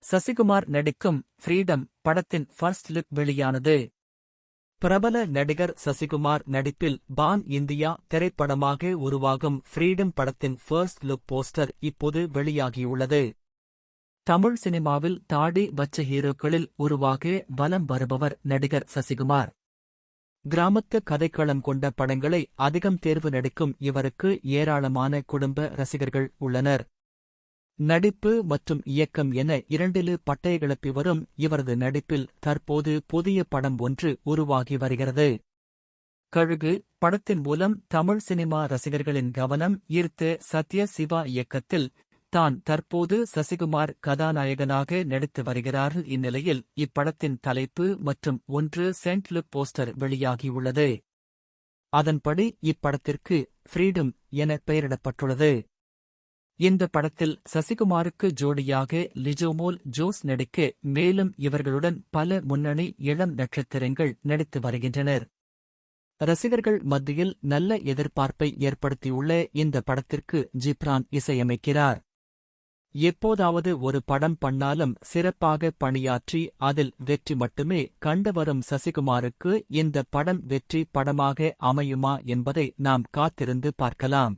சசிகுமார் நடிக்கும் ஃப்ரீடம் படத்தின் first look வெளியானது. பிரபல நடிகர் சசிகுமார் நடிப்பில் பான் இந்தியா திரைப்படமாக உருவாகும் ஃப்ரீடம் படத்தின் ஃபர்ஸ்ட் லுக் போஸ்டர் இப்போது வெளியாகியுள்ளது. தமிழ் சினிமாவில் தாடி வச்ச ஹீரோக்களில் உருவாக வலம் வருபவர் நடிகர் சசிகுமார். கிராமத்து கதைக்களம் கொண்ட படங்களை அதிகம் தேர்வு நடிக்கும் இவருக்கு ஏராளமான குடும்ப ரசிகர்கள் உள்ளனர். நடிப்பு மற்றும் இயக்கம் என இரண்டிலு பட்டை கிளப்பி வரும் இவரது நடிப்பில் தற்போது புதிய படம் ஒன்று உருவாகி வருகிறது. கழுகு படத்தின் மூலம் தமிழ் சினிமா ரசிகர்களின் கவனம் ஈர்த்த சத்ய சிவா இயக்கத்தில் தான் தற்போது சசிகுமார் கதாநாயகனாக நடித்து வருகிறார். இந்நிலையில் இப்படத்தின் தலைப்பு மற்றும் ஒன்று சென்ட் லுக் போஸ்டர் வெளியாகியுள்ளது. அதன்படி இப்படத்திற்கு ஃப்ரீடம் என பெயரிடப்பட்டுள்ளது. இந்த படத்தில் சசிகுமாருக்கு ஜோடியாக லிஜோமோல் ஜோஸ் நடிக்க, மேலும் இவர்களுடன் பல முன்னணி இளம் நட்சத்திரங்கள் நடித்து வருகின்றனர். ரசிகர்கள் மத்தியில் நல்ல எதிர்பார்ப்பை ஏற்படுத்தியுள்ள இந்த படத்திற்கு ஜிப்ரான் இசையமைக்கிறார். எப்போதாவது ஒரு படம் பண்ணாலும் சிறப்பாக பணியாற்றி அதில் வெற்றி மட்டுமே கண்டு வரும் சசிகுமாருக்கு இந்த படம் வெற்றி படமாக அமையுமா என்பதை நாம் காத்திருந்து பார்க்கலாம்.